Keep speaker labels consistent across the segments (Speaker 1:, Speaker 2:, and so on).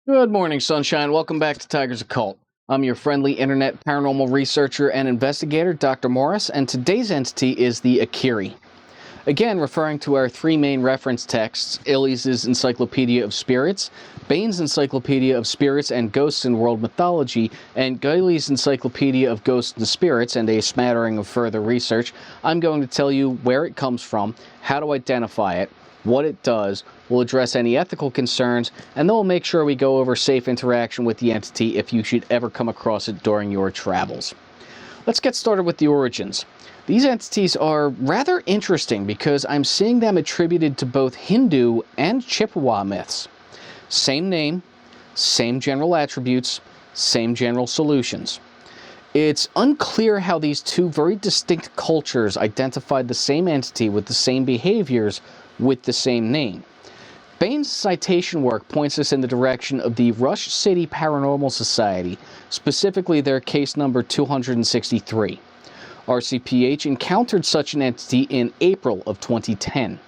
Speaker 1: Good morning, sunshine. Welcome back to Tiger's Occult. I'm your friendly internet paranormal researcher and investigator, Dr. Morris, and today's entity is the Acheri. Again, referring to our three main reference texts, Illy's Encyclopedia of Spirits, Bain's Encyclopedia of Spirits and Ghosts in World Mythology, and Guiley's Encyclopedia of Ghosts and Spirits, and a smattering of further research, I'm going to tell you where it comes from, how to identify it, what it does, we'll address any ethical concerns, and then we'll make sure we go over safe interaction with the entity if you should ever come across it during your travels. Let's get started with the origins. These entities are rather interesting because I'm seeing them attributed to both Hindu and Chippewa myths. Same name, same general attributes, same general solutions. It's unclear how these two very distinct cultures identified the same entity with the same behaviors with the same name. Bain's citation work points us in the direction of the Rush City Paranormal Society, specifically their case number 263. RCPH encountered such an entity in April of 2010.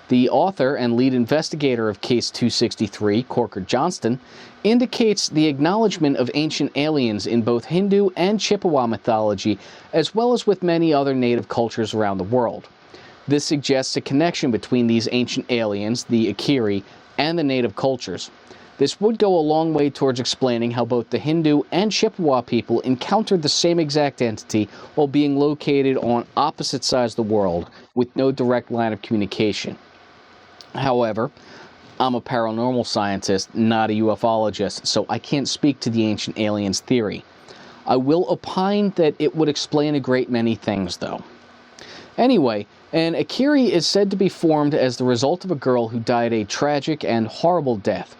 Speaker 1: The author and lead investigator of Case 263, Corker Johnston, indicates the acknowledgement of ancient aliens in both Hindu and Chippewa mythology, as well as with many other native cultures around the world. This suggests a connection between these ancient aliens, the Acheri, and the native cultures. This would go a long way towards explaining how both the Hindu and Chippewa people encountered the same exact entity while being located on opposite sides of the world with no direct line of communication. However, I'm a paranormal scientist, not a ufologist, so I can't speak to the ancient aliens theory. I will opine that it would explain a great many things, though. Anyway, an Acheri is said to be formed as the result of a girl who died a tragic and horrible death,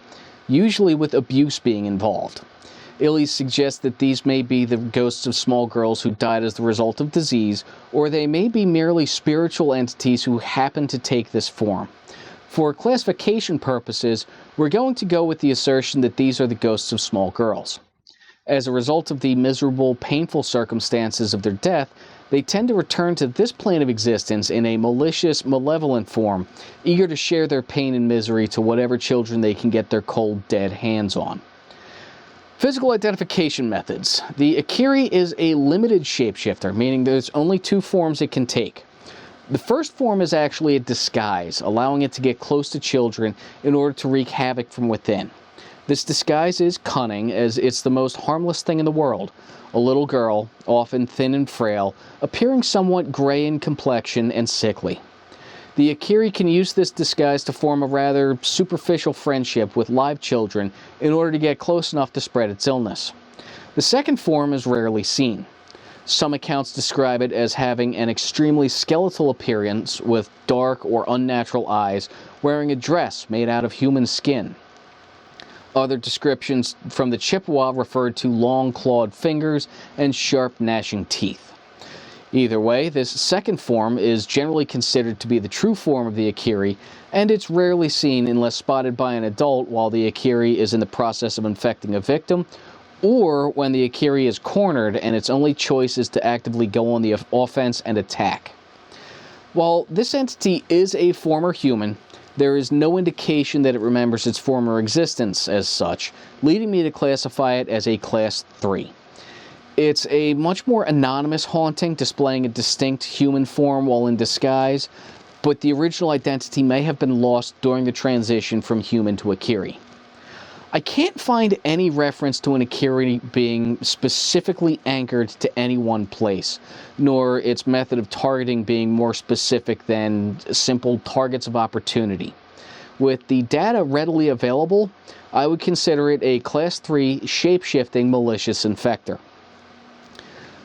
Speaker 1: usually with abuse being involved. Illy suggests that these may be the ghosts of small girls who died as the result of disease, or they may be merely spiritual entities who happen to take this form. For classification purposes, we're going to go with the assertion that these are the ghosts of small girls. As a result of the miserable, painful circumstances of their death, they tend to return to this plane of existence in a malicious, malevolent form, eager to share their pain and misery to whatever children they can get their cold, dead hands on. Physical identification methods. The Acheri is a limited shapeshifter, meaning there's only two forms it can take. The first form is actually a disguise, allowing it to get close to children in order to wreak havoc from within. This disguise is cunning, as it's the most harmless thing in the world. A little girl, often thin and frail, appearing somewhat gray in complexion and sickly. The Acheri can use this disguise to form a rather superficial friendship with live children in order to get close enough to spread its illness. The second form is rarely seen. Some accounts describe it as having an extremely skeletal appearance with dark or unnatural eyes, wearing a dress made out of human skin. Other descriptions from the Chippewa referred to long clawed fingers and sharp gnashing teeth. Either way, this second form is generally considered to be the true form of the Acheri, and it's rarely seen unless spotted by an adult while the Acheri is in the process of infecting a victim, or when the Acheri is cornered and its only choice is to actively go on the offense and attack. While this entity is a former human, there is no indication that it remembers its former existence as such, leading me to classify it as a Class 3. It's a much more anonymous haunting, displaying a distinct human form while in disguise, but the original identity may have been lost during the transition from human to Acheri. I can't find any reference to an Acheri being specifically anchored to any one place, nor its method of targeting being more specific than simple targets of opportunity. With the data readily available, I would consider it a Class 3 shape-shifting malicious infector.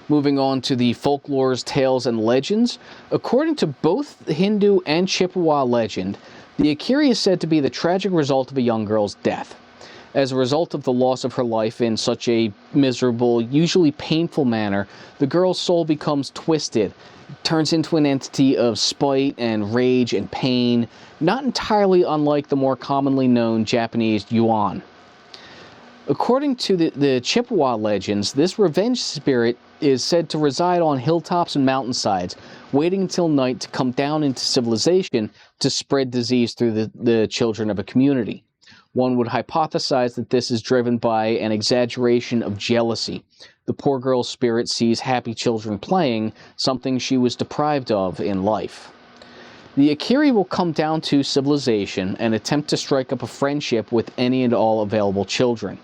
Speaker 1: Moving on to the folklore's tales and legends, according to both the Hindu and Chippewa legend, the Acheri is said to be the tragic result of a young girl's death. As a result of the loss of her life in such a miserable, usually painful manner, the girl's soul becomes twisted, turns into an entity of spite and rage and pain, not entirely unlike the more commonly known Japanese yuan. According to the Chippewa legends, this revenge spirit is said to reside on hilltops and mountainsides, waiting until night to come down into civilization to spread disease through the children of a community. One would hypothesize that this is driven by an exaggeration of jealousy. The poor girl's spirit sees happy children playing, something she was deprived of in life. The Acheri will come down to civilization and attempt to strike up a friendship with any and all available children.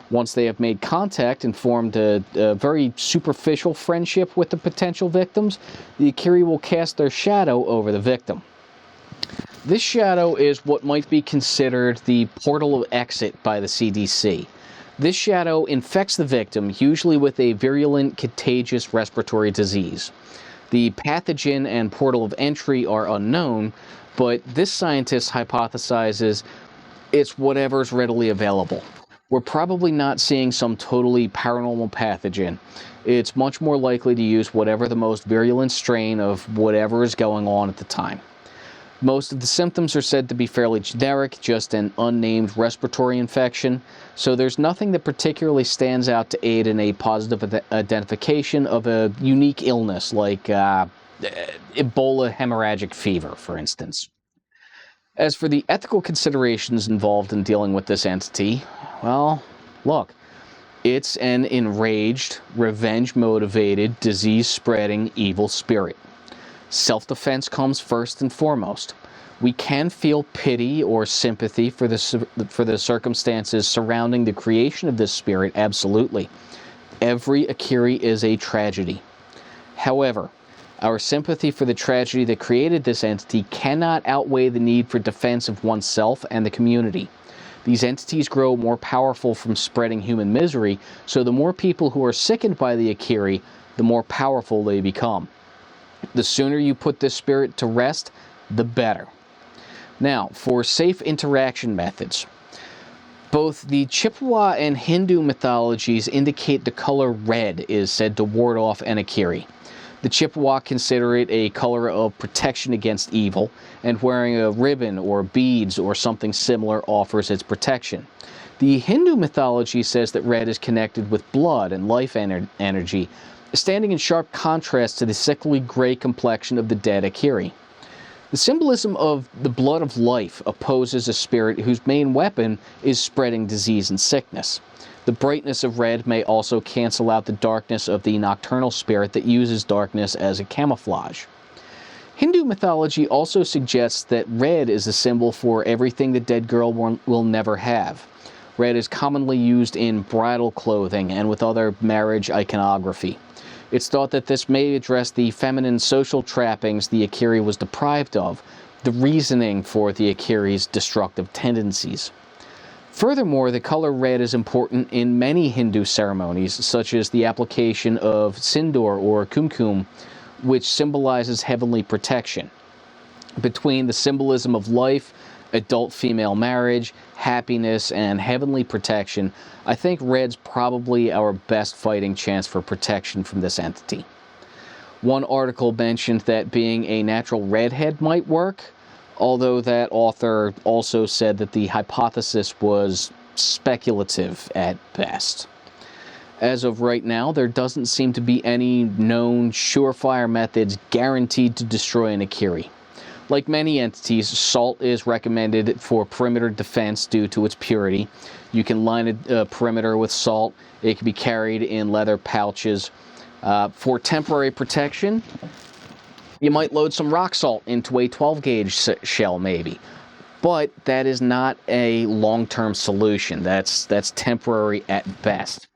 Speaker 1: Once they have made contact and formed a very superficial friendship with the potential victims, the Acheri will cast their shadow over the victim. This shadow is what might be considered the portal of exit by the CDC. This shadow infects the victim, usually with a virulent, contagious respiratory disease. The pathogen and portal of entry are unknown, but this scientist hypothesizes it's whatever's readily available. We're probably not seeing some totally paranormal pathogen. It's much more likely to use whatever the most virulent strain of whatever is going on at the time. Most of the symptoms are said to be fairly generic, just an unnamed respiratory infection, so there's nothing that particularly stands out to aid in a positive identification of a unique illness like Ebola hemorrhagic fever, for instance. As for the ethical considerations involved in dealing with this entity, well, look, it's an enraged, revenge-motivated, disease-spreading evil spirit. Self-defense comes first and foremost. We can feel pity or sympathy for the circumstances surrounding the creation of this spirit, absolutely. Every Acheri is a tragedy. However, our sympathy for the tragedy that created this entity cannot outweigh the need for defense of oneself and the community. These entities grow more powerful from spreading human misery, so the more people who are sickened by the Acheri, the more powerful they become. The sooner you put this spirit to rest, the better. Now, for safe interaction methods. Both the Chippewa and Hindu mythologies indicate the color red is said to ward off an Acheri. The Chippewa consider it a color of protection against evil, and wearing a ribbon or beads or something similar offers its protection. The Hindu mythology says that red is connected with blood and life energy, standing in sharp contrast to the sickly gray complexion of the dead Acheri. The symbolism of the blood of life opposes a spirit whose main weapon is spreading disease and sickness. The brightness of red may also cancel out the darkness of the nocturnal spirit that uses darkness as a camouflage. Hindu mythology also suggests that red is a symbol for everything the dead girl will never have. Red is commonly used in bridal clothing and with other marriage iconography. It's thought that this may address the feminine social trappings the Acheri was deprived of, the reasoning for the Acheri's destructive tendencies. Furthermore, the color red is important in many Hindu ceremonies, such as the application of sindoor or kumkum, which symbolizes heavenly protection. Between the symbolism of life, adult female marriage, happiness, and heavenly protection, I think red's probably our best fighting chance for protection from this entity. One article mentioned that being a natural redhead might work, although that author also said that the hypothesis was speculative at best. As of right now, there doesn't seem to be any known surefire methods guaranteed to destroy an Acheri. Like many entities, salt is recommended for perimeter defense due to its purity. You can line a perimeter with salt. It can be carried in leather pouches. For temporary protection, you might load some rock salt into a 12-gauge shell, maybe. But that is not a long-term solution. That's temporary at best.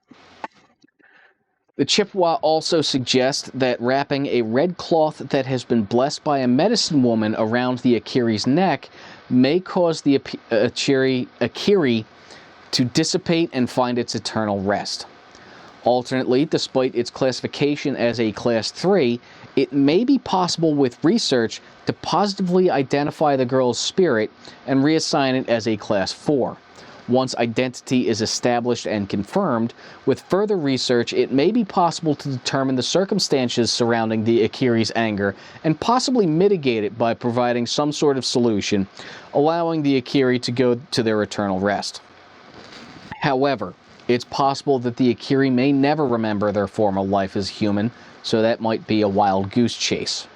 Speaker 1: The Chippewa also suggest that wrapping a red cloth that has been blessed by a medicine woman around the Acheri's neck may cause the Acheri to dissipate and find its eternal rest. Alternately, despite its classification as a Class 3, it may be possible with research to positively identify the girl's spirit and reassign it as a Class 4. Once identity is established and confirmed, with further research it may be possible to determine the circumstances surrounding the Acheri's anger and possibly mitigate it by providing some sort of solution, allowing the Acheri to go to their eternal rest. However, it's possible that the Acheri may never remember their former life as human, so that might be a wild goose chase.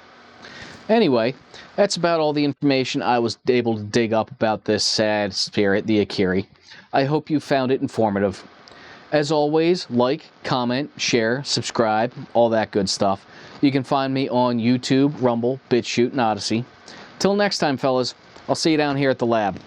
Speaker 1: Anyway, that's about all the information I was able to dig up about this sad spirit, the Acheri. I hope you found it informative. As always, like, comment, share, subscribe, all that good stuff. You can find me on YouTube, Rumble, BitChute, and Odyssey. Till next time, fellas, I'll see you down here at the lab.